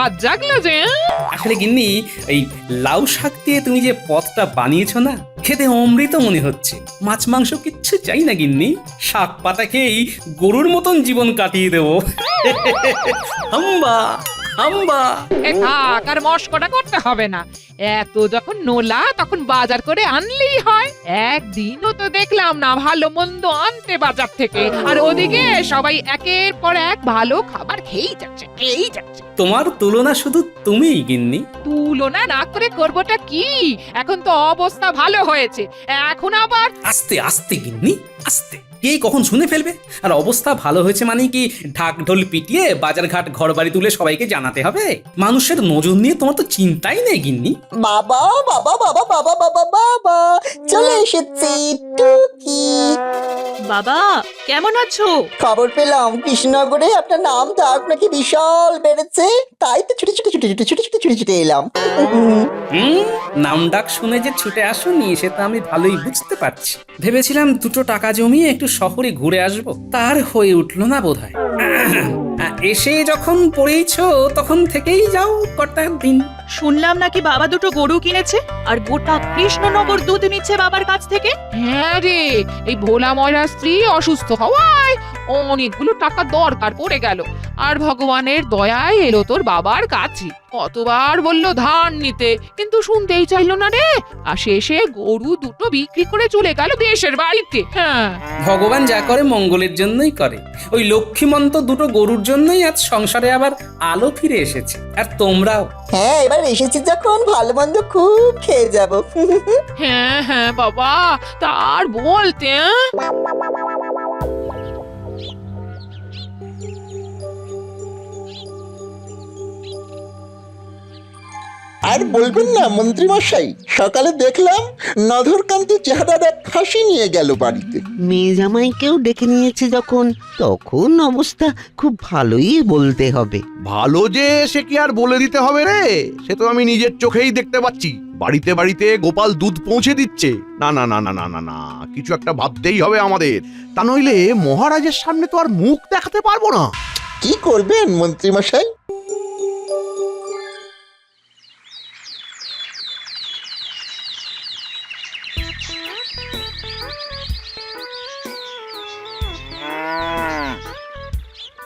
রাত জাগলো যে আসলে গিন্নি, এই লাউ শাক দিয়ে তুমি যে পদটা বানিয়েছো না, খেতে অমৃত মনে হচ্ছে। মাছ মাংস কিচ্ছু চাই না গিন্নি, শাক পাতা খেয়েই গরুর মতন জীবন কাটিয়ে দেবো। হাম্বা হাম্বা। থাক, আর মস্করা করতে হবে না। এত যখন নোলা তখন বাজার করে আনলেই হয়। একদিনও তো দেখলাম না ভালো মন্দ আনতে বাজার থেকে, আর ওদিকে সবাই একের পর এক ভালো খাবার খেয়েই যাচ্ছে। তোমার তুলনা শুধু তুমিই গিন্নি। তুলনা না করে করবোটা কি? এখন তো অবস্থা ভালো হয়েছে, এখন আবার আস্তে আস্তে গিন্নি, আস্তে। কে কখন শুনে ফেলবে। আর অবস্থা ভালো হয়েছে মানে কি ঢাক ঢোল পিটিয়ে বাজারঘাট ঘর বাড়ি তুলে সবাইকে জানাতে হবে? মানুষের নজর নিয়ে তোমার তো চিন্তাই নেই গিন্নি। বাবা বাবা বাবা বাবা বাবা বাবা চলে এসেছি টুকি। বাবা কেমন আছো? খবর পেলাম কৃষ্ণনগরে আপনার নাম ডাক নাকি বিশাল বেড়েছে, তাই তো ছুটে ছুটে ছুটে ছুটে ছুটে ছুটে ছুটে ছুটে এলাম। নাম ডাক শুনে যে ছুটে আসুনি সেটা আমি ভালোই বুঝতে পারছি। ভেবেছিলাম দুটো টাকা জমিয়ে একটু শহরে ঘুরে আসবো, তার হয়ে উঠলো না বোধহয়। এসে যখন পড়েইছো তখন থেকেই যাও কটা দিন। শুনলাম নাকি বাবা দুটো গরু কিনেছে আর গোটা কৃষ্ণনগর দুধ নিচ্ছে বাবার কাছ থেকে। হ্যাঁ রে, এই ভোলা ময়রার স্ত্রী অসুস্থ হওয়ায় অনেকগুলো টাকা দরকার পড়ে গেল, আর ভগবানের দয়ায় এলো তোর বাবার কাছে। কতবার বললো ধার নিতে, কিন্তু শুনতেই চাইলো না রে। আর শেষে গরু দুটো বিক্রি করে চলে গেল দেশের বাড়িতে। হ্যাঁ, ভগবান যা করে মঙ্গলের জন্যই করে। ওই লক্ষ্মীমন্ত দুটো গরুর জন্যই আজ সংসারে আবার আলো ফিরে এসেছে। আর তোমরাও। হ্যাঁ এবার এসেছি যখন ভালো মন্দ খুব খেয়ে যাব। হ্যাঁ হ্যাঁ বাবা, তার বলতে আর বলবেন না মন্ত্রী মশাই, সকালে দেখলাম নধরকান্তি চেহারার এক খাসি নিয়ে গেল বাড়িতে। মেয়ে জামাইকেও ডেকে নিয়েছে যখন, তখন অবস্থা খুব ভালোই বলতে হবে। ভালো যে সে কি আর বলে দিতে হবে রে, সে তো আমি নিজের চোখেই দেখতে পাচ্ছি। বাড়িতে বাড়িতে গোপাল দুধ পৌঁছে দিচ্ছে। না না না না না না না, কিছু একটা ভাবতেই হবে আমাদের, তা নইলে মহারাজের সামনে তো আর মুখ দেখাতে পারবো না। কি করবেন মন্ত্রী মশাই?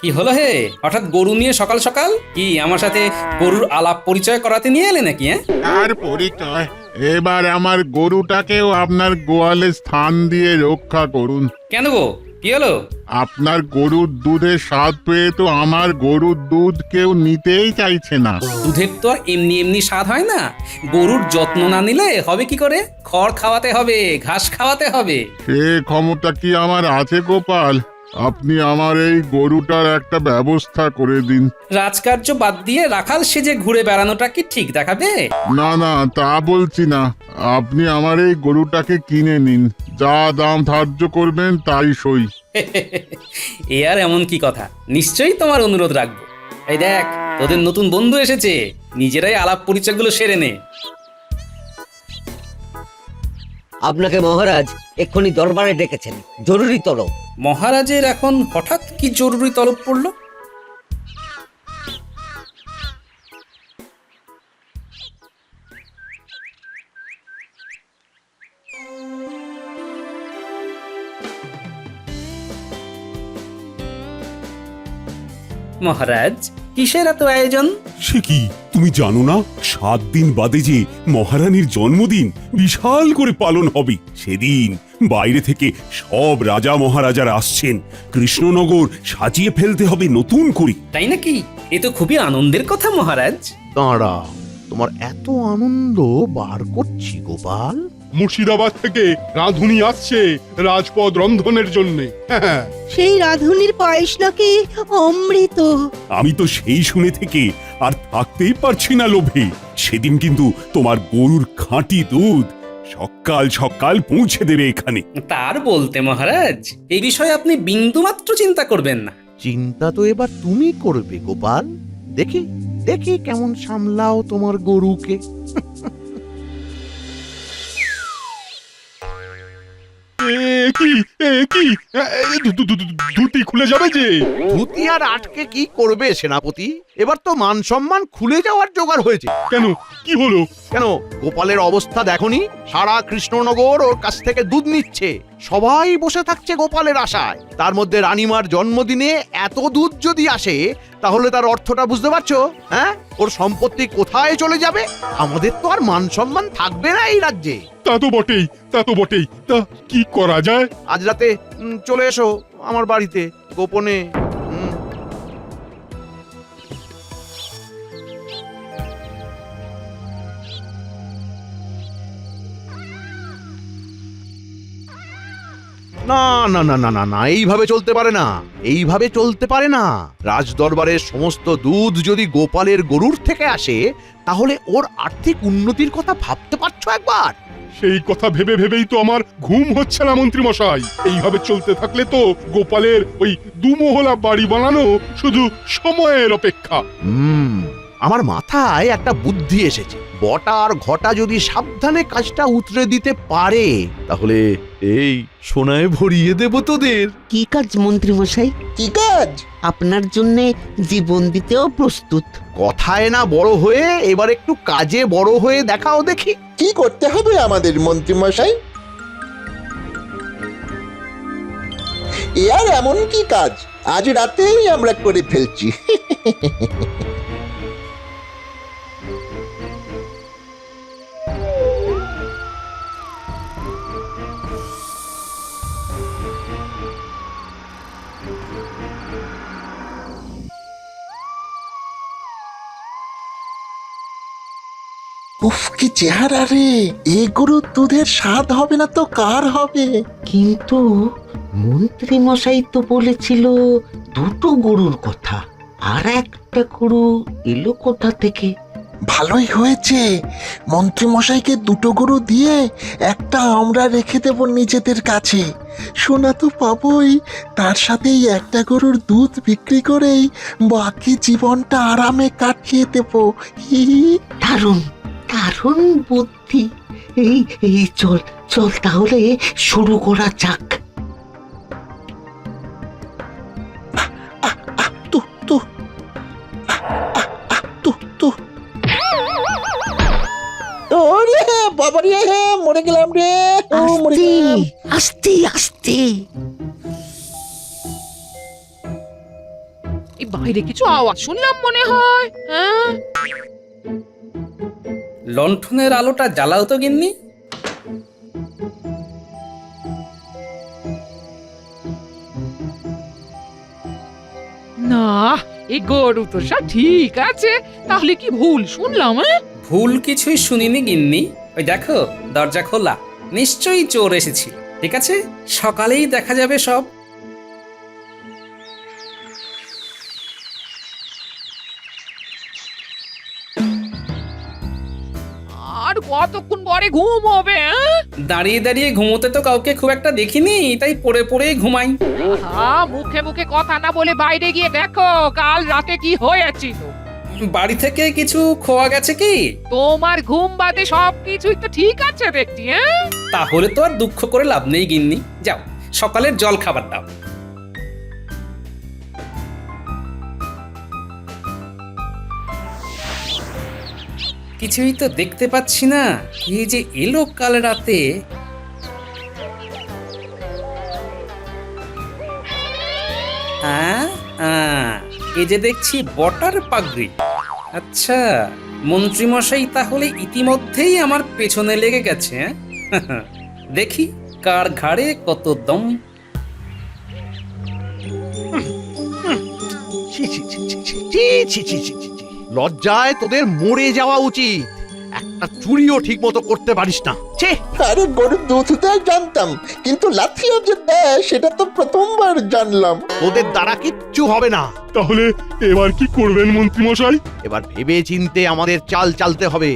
কি হলো হে, হঠাৎ গরু নিয়ে সকাল সকাল? কি আমার সাথে গরুর আলাপ পরিচয় করাতে নিয়ে এলে নাকি? আর পরিচয়, এবার আমার গরুটাকেও আপনার গোয়ালে স্থান দিয়ে রক্ষা করুন। কেন গো, কি হলো? আপনার গরুর দুধের স্বাদ পেয়ে তো আমার গরুর দুধ কেউ নিতেই চাইছে না। দুধের তো আর এমনি এমনি স্বাদ হয় না। গরুর যত্ন না নিলে হবে কি করে? খড় খাওয়াতে হবে, ঘাস খাওয়াতে হবে। সে ক্ষমতা কি আমার আছে গোপাল? আপনি আমার এই গরুটার একটা ব্যবস্থা করে দিন। রাজকার্য বাদ দিয়ে রাখাল সেজে ঘুরে বেড়ানোটা কি ঠিক দেখাবে? না না, তা বলছি না, আপনি আমার এই গরুটাকে কিনে নিন, যা দাম ধার্য করবেন তাই সই। এ আর এমন কি কথা, নিশ্চয়ই তোমার অনুরোধ রাখবো। এই দেখ, তোদের নতুন বন্ধু এসেছে, নিজেরাই আলাপ পরিচয়গুলো সেরে নে। আপনাকে মহারাজ এক্ষুনি দরবারে ডেকেছেন, জরুরি তলব। মহারাজের এখন হঠাৎ কি জরুরি তলব পড়লো? মহারাজ, কিসের এত আয়োজন? সে কি, তুমি জানো না 7 দিন বাদে যে মহারানীর জন্মদিন বিশাল করে পালন হবে? সেদিন বাইরে থেকে সব রাজা মহারাজারা আসছেন, কৃষ্ণনগর সাজিয়ে ফেলতে হবে নতুন করে। তাই নাকি? এ তো খুবই আনন্দের কথা মহারাজ। দাঁড়া, তোমার এত আনন্দ বার করছি গোপাল। মুর্শিদাবাদ থেকে রাঁধুনি আসছে রাজপদ রন্ধনের জন্য। সেই রাঁধুনির পায়েস নাকি অমৃত। আমি তো সেই শুনে থেকে আর থাকতেই পারছি না লোভে। সেদিন কিন্তু তোমার গরুর খাঁটি দুধ সকাল সকাল পৌঁছে দেবে এখানে। তার বলতে মহারাজ, এই বিষয়ে আপনি বিন্দুমাত্র চিন্তা করবেন না। চিন্তা তো এবার তুমি করবে গোপাল। দেখি দেখি কেমন সামলাও তোমার গরুকে। কি কি ধুতি খুলে যাবে যে? ধুতি আর আটকে কি করবে সেনাপতি? এবার তো মান সম্মান খুলে যাওয়ার জোগাড় হয়েছে। কেন, কি হলো? কেন, গোপালের অবস্থা দেখনি? সারা কৃষ্ণনগর ওর কাছ থেকে দুধ নিচ্ছে, সবাই বসে থাকছে গোপালের আশায়। তার মধ্যে রানীমার জন্মদিনে এত দুধ যদি আসে, তাহলে তার অর্থটা বুঝতে পারছো? হ্যাঁ, ওর সম্পত্তি কোথায় চলে যাবে? আমাদের তো আর মান সম্মান থাকবে না এই রাজ্যে। তা তো বটেই, তা তো বটেই। তা কি করা যায়? আজ রাতে চলে এসো আমার বাড়িতে গোপনে। না না না না না না, এইভাবে চলতে পারে না, এইভাবে চলতে পারে না। রাজ দরবারের সমস্ত দুধ যদি গোপালের গরুর থেকে আসে, তাহলে ওর আর্থিক উন্নতির কথা ভাবতে পারছো একবার? সেই কথা ভেবে ভেবেই তো আমার ঘুম হচ্ছে না মন্ত্রী মশাই। এইভাবে চলতে থাকলে তো গোপালের ওই দুমহলা বাড়ি বানানো শুধু সময়ের অপেক্ষা। আমার মাথায় একটা বুদ্ধি এসেছে। বটা আর ঘটা যদি সাবধানে কাজটা উতরে দিতে পারে, তাহলে এই সোনায় ভরিয়ে দেব তোদের। কি কাজ মন্ত্রী মশাই? কি কাজ? আপনার জন্য জীবন দিতেও প্রস্তুত। কথায় না বড় হয়ে এবার একটু কাজে বড় হয়ে দেখাও দেখি। কি করতে হবে আমাদের মন্ত্রী মশাই? এ আর এমন কি কাজ, আজ রাতেই আমরা করে ফেলছি। উফ, কি চেহারা রে! এই গরুর দুধের স্বাদ হবে না তো কার হবে? কিন্তু মন্ত্রী মশাই তো বলেছিল দুটো গরুর কথা, আর একটা গরু এলো কোথা থেকে? ভালোই হয়েছে, মন্ত্রী মশাইকে দুটো গরু দিয়ে একটা আমরা রেখে দেব নিজেদের কাছে। সোনা তো পাবোই, তার সাথেই একটা গরুর দুধ বিক্রি করেই বাকি জীবনটা আরামে কাটিয়ে দেব। হি হি। দারুণ দারুণ বুদ্ধি। এই এই চল চল তাহলে শুরু করা যাক। তু তু তু তু। ওরে বাবা রে, মরে গেলাম রে, মরে আস্তে গেলাম। আস্তে আস্তে। এই বাইরে কিছু আওয়াজ শুনলাম মনে হয়। হ্যাঁ, লণ্ঠনের আলোটা জ্বালাও তো গিন্নি। না, এই গরু তো সব ঠিক আছে, তাহলে কি ভুল শুনলাম? ভুল কিছুই শুনিনি গিন্নি। ওই দেখো, দরজা খোলা, নিশ্চয়ই চোর এসেছিল। ঠিক আছে, সকালেই দেখা যাবে সব। আর কতক্ষণ পরে ঘুম হবে? দাঁড়িয়ে দাঁড়িয়ে ঘুমোতে তো কাউকে খুব একটা দেখিনি, তাই পড়ে পড়েই ঘুমাই। মুখে মুখে কথা না বলে বাইরে গিয়ে দেখো কাল রাতে কি হয়েছিল। বাড়ি থেকে কিছু খোয়া গেছে কি? তোমার ঘুম বাদে সবকিছুই তো ঠিক আছে দেখছি। তাহলে তো আর দুঃখ করে লাভ নেই গিন্নি। যাও, সকালের জল খাবার দাও। কিছুই তো দেখতে পাচ্ছি না, কি যে এলো কাল রাতে। এই যে দেখছি বটার পাগড়ি। আচ্ছা, মন্ত্রীমশাই তাহলে ইতিমধ্যেই আমার পেছনে লেগে গেছে। দেখি কার ঘাড়ে কত দম। লজ্জায় তোদের মরে যাওয়া উচিত। একটা চুরিও ঠিক মতো করতে পারিস না। আরে গরুর দুধ দেয় জানতাম, কিন্তু লাথিও যে দেয় সেটা তো প্রথমবার জানলাম। তোদের দ্বারা কিচ্ছু হবে না। তাহলে এবার কি করবেন মন্ত্রী মশাই? এবার ভেবে চিনতে আমাদের চাল চালতে হবে।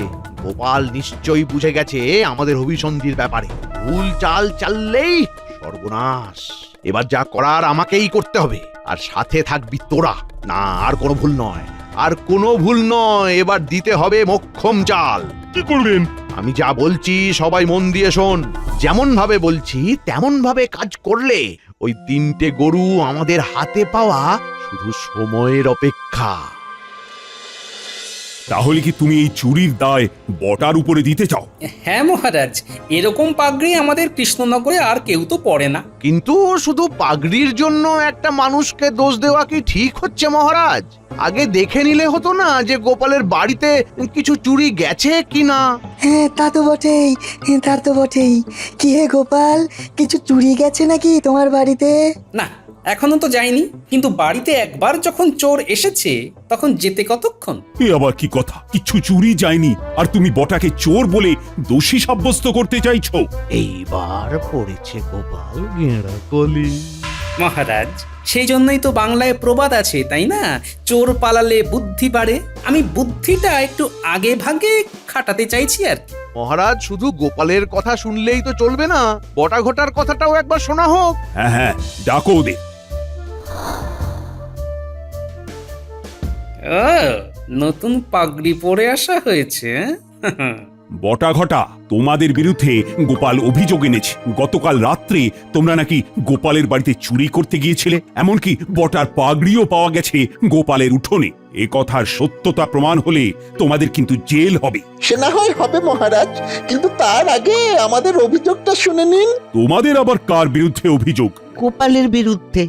গোপাল নিশ্চয়ই বুঝে গেছে আমাদের অভিসন্ধির ব্যাপারে। ভুল চাল চাললেই সর্বনাশ। এবার যা করার আমাকেই করতে হবে, আর সাথে থাকবি তোরা। না, আর কোনো ভুল নয়, আর কোনো ভুল নয়। এবার দিতে হবে মোক্ষম চাল। কি করবেন? আমি যা বলছি সবাই মন দিয়ে শোন। যেমন ভাবে বলছি তেমন ভাবে কাজ করলে ওই 3টে গরু আমাদের হাতে পাওয়া শুধু সময়ের অপেক্ষা। তাহলে কি তুমি এই চুরির দায় বটার উপরে দিতে চাও? হ্যাঁ মহারাজ, এরকম পাগড়ি আমাদের কৃষ্ণনগরে আর কেউ তো পরে না। কিন্তু শুধু পাগড়ির জন্য একটা মানুষকে দোষ দেওয়া কি ঠিক হচ্ছে মহারাজ? আগে দেখে নিলে হতো না যে গোপালের বাড়িতে কিছু চুরি গেছে কিনা? হ্যাঁ তা তো বটেই, তা তো বটেই। কি হে গোপাল, কিছু চুরি গেছে নাকি তোমার বাড়িতে? না, এখনো তো যায়নি, কিন্তু বাড়িতে একবার যখন চোর এসেছে তখন যেতে কতক্ষণ? এ আবার কি কথা? কিছু চুরি যায়নি আর তুমি বটাকে চোর বলে দোষী সাব্যস্ত করতে চাইছো? এইবার পড়েছে গোপাল গেঁড়া কলি। মহারাজ, সেই জন্যই তো বাংলায় প্রবাদ আছে, তাই না? চোর পালালে বুদ্ধি বাড়ে। আমি বুদ্ধিটা একটু আগে ভাগে খাটাতে চাইছি আর কি। মহারাজ, শুধু গোপালের কথা শুনলেই তো চলবে না, বটা ঘটার কথাটাও একবার শোনা হোক। হ্যাঁ হ্যাঁ, ডাকো ওদের। ও, নতুন পাগড়ি পরে আসা হয়েছে। বটা ঘটা, তোমাদের বিরুদ্ধে গোপাল অভিযোগ এনেছে। গতকাল রাত্রে তোমরা নাকি গোপালের বাড়িতে চুরি করতে গিয়েছিলে, এমনকি বটার পাগড়িও পাওয়া গেছে গোপালের উঠোনে। এ কথার সত্যতা প্রমাণ হলে তোমাদের কিন্তু জেল হবে। সে না হয় হবে মহারাজ, কিন্তু তার আগে আমাদের অভিযোগটা শুনে নিন। তোমাদের আবার কার বিরুদ্ধে অভিযোগ? গোপালের বিরুদ্ধে।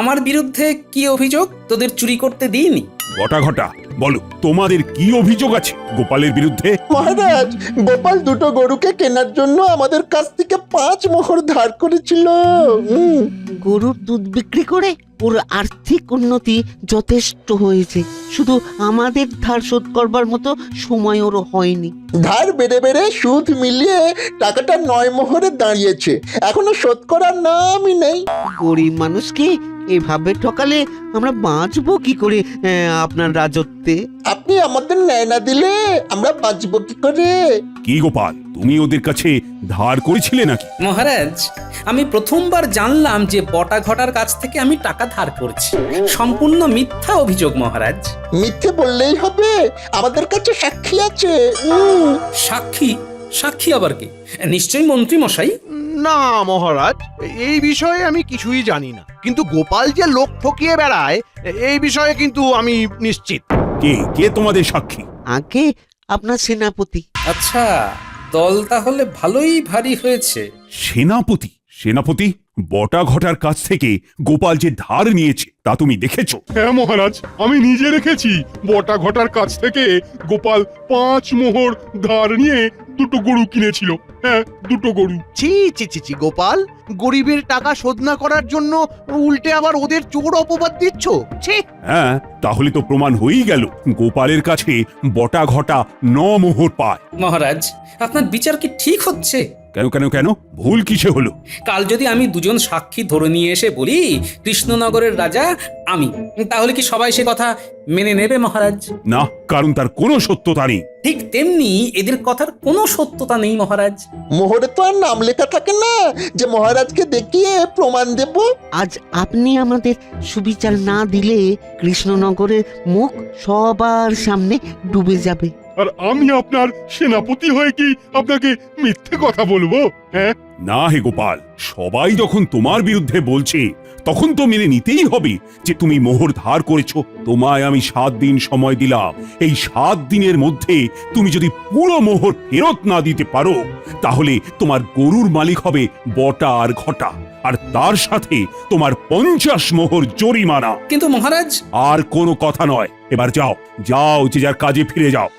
আমার বিরুদ্ধে কি অভিযোগ? তোদের চুরি করতে দিইনি? বটা ঘটা, বলো তোমাদের কি অভিযোগ আছে গোপালের বিরুদ্ধে? মহারাজ, গোপাল 2টো গরুকে কেনার জন্য আমাদের কাছ থেকে 5 মোহর ধার করেছিল। গরুর দুধ বিক্রি করে ওর আর্থিক উন্নতি যথেষ্ট হয়েছে, শুধু আমাদের ধার শোধ করবার মতো সময় ওর হয়নি। ধার বেড়ে বেড়ে সুদ মিলিয়ে টাকাটা 9 মোহরে দাঁড়িয়েছে, এখনো শোধ করার নামই নেই। গরিব মানুষকে এভাবে ঠকালে আমরা বাঁচবো কি করে আপনার রাজত্বে? আপনি আমাদের ন্যায় না দিলে আমরা বাঁচবো কি করে? কি গোপাল, তুমি ওদের কাছে ধার করেছিলে নাকি? মহারাজ, আমি প্রথমবার জানলাম যে বটা ঘটার কাছ থেকে আমি টাকা ধার করেছি। সম্পূর্ণ মিথ্যা অভিযোগ মহারাজ। মিথ্যে বললেই হবে? আমাদের কাছে সাক্ষী আছে। সাক্ষী? সাক্ষী আবার কি? নিশ্চয়ই মন্ত্রী মশাই। না মহারাজ, এই বিষয়ে আমি কিছুই জানি না, কিন্তু গোপাল যে লোক ঠকিয়ে বেড়ায় এই বিষয়ে কিন্তু আমি নিশ্চিত। কে কে তোমাদের সাক্ষী? আগে আপনার সেনাপতি। আচ্ছা, দল তাহলে ভালোই ভারী হয়েছে। সেনাপতি? সেনাপতি, বটা ঘটার কাছ থেকে গোপাল যে ধার নিয়েছে তা তুমি দেখেছো? হ্যাঁ মহারাজ, আমি নিজে রেখেছি। বটা ঘটার কাছ থেকে গোপাল 5 মোহর ধার নিয়ে 2টো গরু কিনেছিল। হ্যাঁ, 2টো গরু। ছি ছি ছি ছি গোপাল, গরিবের টাকা শোধ না করার জন্য উল্টে আবার ওদের চোর অপবাদ দিচ্ছ। ছি। হ্যাঁ, তাহলে তো প্রমাণ হয়েই গেল গোপালের কাছে বটা ঘটা 9 মোহর পায়। মহারাজ, আপনার বিচার কি ঠিক হচ্ছে? কেন কেন কেন, ভুল কিসে হলো? কাল যদি আমি 2জন সাক্ষী ধরে নিয়ে এসে বলি কৃষ্ণনগরের রাজা আমি, তাহলে কি সবাই সে কথা মেনে নেবে মহারাজ? না, কারণ তার কোনো সত্যতা নেই। ঠিক তেমনি এদের কথার কোনো সত্যতা নেই মহারাজ। মোহরে তো আর নাম লেখা থাকে না যে মহারাজকে দেখিয়ে প্রমাণ দেব। আজ আপনি আমাদের সুবিচার না দিলে কৃষ্ণনগরের মুখ সবার সামনে ডুবে যাবে। আর আমি আপনার সেনাপতি হয়ে কি আপনাকে মিথ্যে কথা বলবো? হ্যাঁ, না হে গোপাল, সবাই যখন তোমার বিরুদ্ধে বলছে তখন তো মেনে নিতেই হবে যে তুমি মোহর ধার করেছো। তোমায় আমি 7 দিন সময় দিলাম। এই 7 দিনের মধ্যে তুমি যদি পুরো মোহর ফেরত না দিতে পারো তাহলে তোমার গরুর মালিক হবে বটা আর ঘটা, আর তার সাথে তোমার 50 মোহর জরিমানা। কিন্তু মহারাজ, আর কোনো কথা নয়। এবার যাও যাও, যে যার কাজে ফিরে যাও।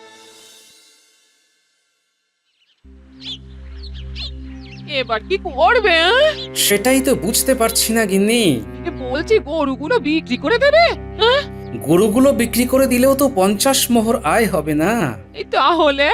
এবার কি করবে? সেটাই তো বুঝতে পারছি না গিন্নি। বলছি গরুগুলো বিক্রি করে দেবে? গরুগুলো বিক্রি করে দিলেও তো 50 মোহর আয় হবে না। এই তাহলে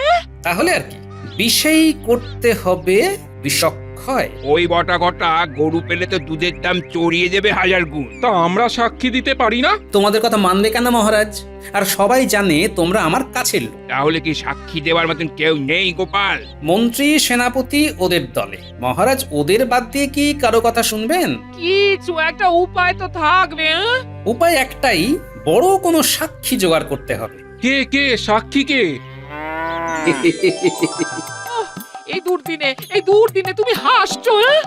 তাহলে আর কি, বিষেই করতে হবে বিষক্ষয়। ওই বটা ঘটা গরু পেলে তো দুধের দাম চড়িয়ে দেবে 1000 গুণ। তা আমরা সাক্ষী দিতে পারি না? তোমাদের কথা মানবে কেন মহারাজ? আর সবাই জানে তোমরা আমার কাছের লোক। তাহলে কি সাক্ষী দেওয়ার মতন কেউ নেই গোপাল? মন্ত্রী সেনাপতি ওদের দলে, মহারাজ ওদের বাদ দিয়ে কি কারো কথা শুনবেন? কিছু একটা উপায় তো থাকবে। উপায় একটাই, বড় কোনো সাক্ষী জোগাড় করতে হবে। কে কে সাক্ষী কে? এই দুর্দিনে তুমি হাসছো, হ্যাঁ?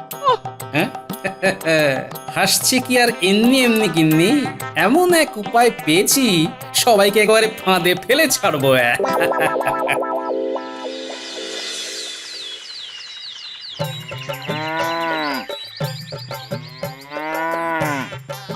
হ্যাঁ হাসছি কি আর এমনি এমনি গিন্নি, এমন এক উপায় পেয়েছি সবাইকে একেবারে ফাঁদে ফেলে ছাড়বো।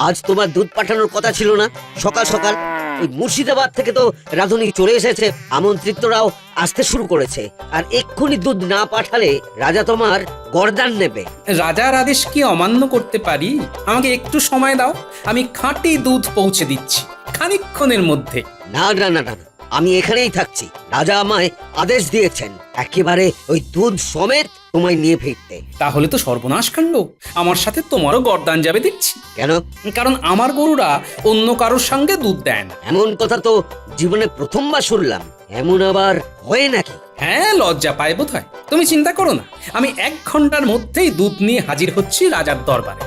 আজ তোমার দুধ পাঠানোর কথা ছিল না? সকাল সকাল ওই মুর্শিদাবাদ থেকে তো রাধুনী চলে এসেছে, আমন্ত্রিতরাও আসতে শুরু করেছে, আর এক্ষুনি দুধ না পাঠালে রাজা তোমার গর্দান নেবে। রাজার আদেশ কি অমান্য করতে পারি? আমাকে একটু সময় দাও, আমি খাঁটি দুধ পৌঁছে দিচ্ছি খানিকক্ষণের মধ্যে। না না না না, আমি এখানেই থাকছি। রাজা আমায় আদেশ দিয়েছেন একেবারে ওই দুধ সমেত তোমায় নিয়ে ফিরতে। তাহলে তো সর্বনাশ কাণ্ড, আমার সাথে তোমারও গর্দান যাবে দেখছি। কেন? কারণ আমার গরুরা অন্য কারোর সঙ্গে দুধ দেয় না। এমন কথা তো জীবনে প্রথমবার শুনলাম। এমন আবার হয় নাকি? হ্যাঁ, লজ্জা পায় বোধ হয়। তুমি চিন্তা করো না, আমি 1 ঘন্টার মধ্যেই দুধ নিয়ে হাজির হচ্ছি রাজার দরবারে।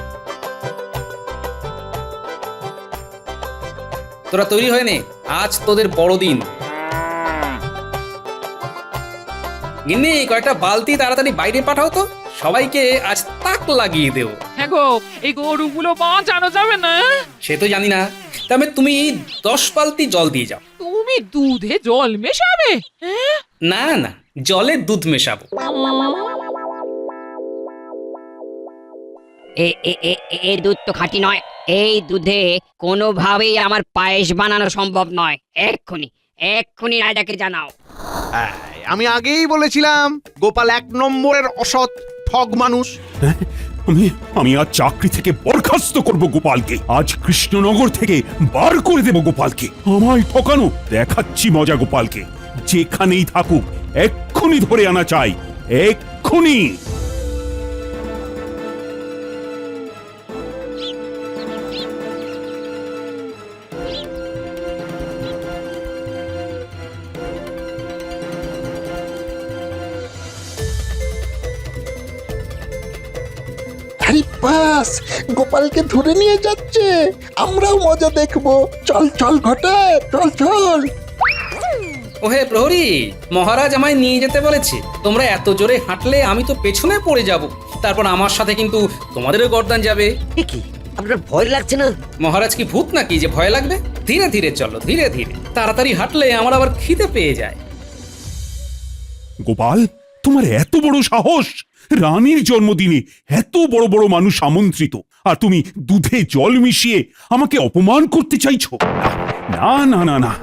তোরা তৈরি হয়ে নে, আজ তোদের বড়দিন। গিন্নি, কয়েকটা বালতি তাড়াতাড়ি বাইরে পাঠাও তো, সবাইকে আজ তাক লাগিয়ে দেও। হ্যাঁ গো, এই গরুগুলো বাঁচানো যাবে না? সে তো জানি না, তবে তুমি 10 বালতি জল দিয়ে যাও। তুমি দুধে জল মেশাবে? হ্যাঁ? না না, জলে দুধ মেশাবো। এই দুধ তো খাঁটি নয়। এই দুধে কোনোভাবেই আমার পায়েস বানানো সম্ভব নয়। এক্ষুনি রাজাকে জানাও। আমি আগেই বলেছিলাম গোপাল 1 নম্বরের অসৎ ঠগ মানুষ। আমি আজ চাকরি থেকে বরখাস্ত করব গোপালকে। আজ কৃষ্ণনগর থেকে বার করে দেব গোপালকে। আমায় ঠকানো দেখাচ্ছি মজা গোপালকে। যেখানেই থাকুক এক্ষুনি ধরে আনা চাই, এক্ষুনি। আরে বাস, গোপালকে ধরে নিয়ে যাচ্ছে, আমরাও মজা দেখবো। চল চল ঘটা, চল চল। ওহে প্রহরী, মহারাজ আমায় নিয়ে যেতে বলেছে। তোমরা এত জোরে হাঁটলে আমি তো পেছনে পড়ে যাব, তারপর আমার সাথে কিন্তু তোমাদেরও গর্দান যাবে। কি আপনার ভয় লাগছে না? মহারাজ কি ভূত নাকি যে ভয় লাগবে? ধীরে ধীরে চলো, ধীরে ধীরে। তাড়াতাড়ি হাঁটলে আমার আবার খিদে পেয়ে যায়। গোপাল, তোমার এত বড় সাহস! রানীর জন্মদিনে এত বড় বড় মানুষ আমন্ত্রিত, আর তুমি দুধে জল মিশিয়ে আমাকে অপমান করতে চাইছো? না না না না,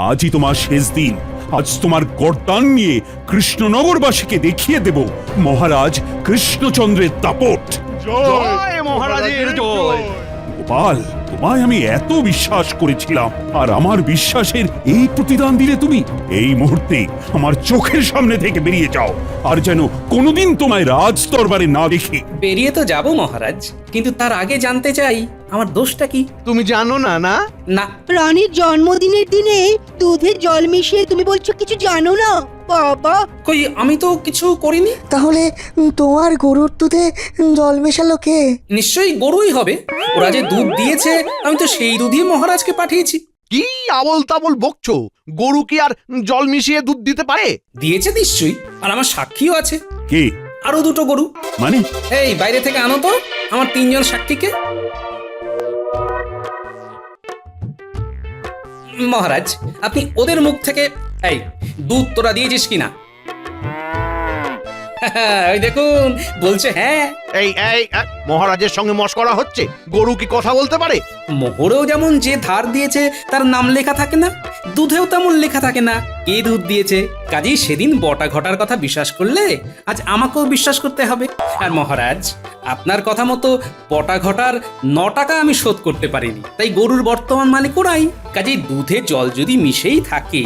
আজই তোমার শেষ দিন। আজ তোমার গর্দান নিয়ে কৃষ্ণনগরবাসীকে দেখিয়ে দেব মহারাজ কৃষ্ণচন্দ্রের দাপট। জয় মহারাজের জয়। গোপাল, তোমায় আমি এত বিশ্বাস করেছিলাম, আর আমার বিশ্বাসের এই প্রতিদান দিলে তুমি? এই মুহূর্তে আমার চোখের সামনে থেকে বেরিয়ে যাও, আর যেন কোনোদিন তোমায় রাজ দরবারে না দেখি। বেরিয়ে তো যাব মহারাজ, কিন্তু তার আগে জানতে চাই আমার দোষটা কি? তুমি জানো না? না না। রানীর জন্মদিনের দিনে দুধে জল মিশিয়ে তুমি বলছো কিছু জানো না? বাবা, কই, আমি তো কিছু করিনি। তাহলে তোমার গরুর দুধে জল মেশালো কে? নিশ্চয়ই গরুই হবে। ওরা যে দুধ দিয়েছে আমি তো সেই দুধই মহারাজকে পাঠিয়েছি। কি আবল তাবল বকছো? গরু কি আর জল মিশিয়ে দুধ দিতে পারে? দিয়েছে নিশ্চয়ই, আর আমার সাক্ষীও আছে। কে? আরো 2টো গরু। মানে? এই বাইরে থেকে আনো তো আমার 3 জন সাক্ষীকে। মহারাজ, আপনি ওদের মুখ থেকে এই দুধ তোরা দিয়েছিস কিনা? ওই দেখুন, বলছে হ্যাঁ। এই এই মহারাজের সঙ্গে মশকরা হচ্ছে। গরু কি কথা বলতে পারে? মোহরেও যেমন যে ধার দিয়েছে তার নাম লেখা থাকে না, দুধেও তেমন লেখা থাকে না কে দুধ দিয়েছে। কাজেই সেদিন বটা ঘটার কথা বিশ্বাস করলে আজ আমাকেও বিশ্বাস করতে হবে। আর মহারাজ, আপনার কথা মতো বটা ঘটার 9 টাকা আমি শোধ করতে পারিনি, তাই গরুর বর্তমান মালিক ওরাই। কাজেই দুধে জল যদি মিশেই থাকে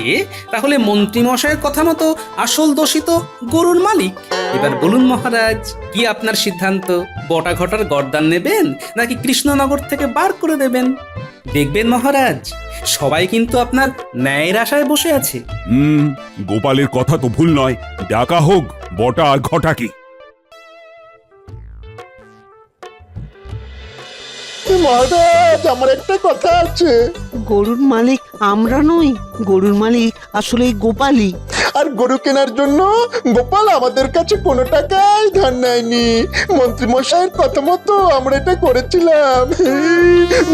তাহলে মন্ত্রী মশাইয়ের কথা মতো আসল দোষিত গরুর মালিক। এবার বলুন মহারাজ, কি আপনার সিদ্ধান্ত? বটা ঘটার গর্দান নেবেন নাকি কৃষ্ণনগর থেকে বার করে দেবেন? দেখবেন মহারাজ, সবাই কিন্তু আপনার ন্যায়ের আশায় বসে আছে। গোপালের কথা তো ভুল নয়। ডাকা হোক বটা আর ঘটাকে। মহারাজ, আমার একটা কথা আছে। গরুর মালিক আমরা নই, গরুর মালিক আসলে গোপালই। আর গরু কেনার জন্য গোপাল আমাদের কাছে কোনো টাকাই ধার নেয়নি। মন্ত্রী মশাইয়ের কথা মতো আমরা এটা করেছিলাম।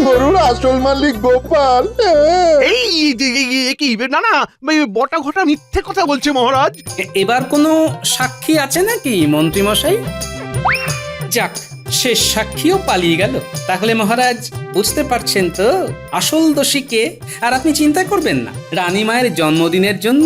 গরুর আসল মালিক গোপাল। এই কি না না বটা ঘটা মিথ্যে কথা বলছে মহারাজ। এবার কোনো সাক্ষী আছে নাকি মন্ত্রী মশাই? যাক, শেষ সাক্ষীও পালিয়ে গেল। তাহলে মহারাজ বুঝতে পারছেন তো আসল দোষী কে। আর আপনি চিন্তা করবেন না, রানী মায়ের জন্মদিনের জন্য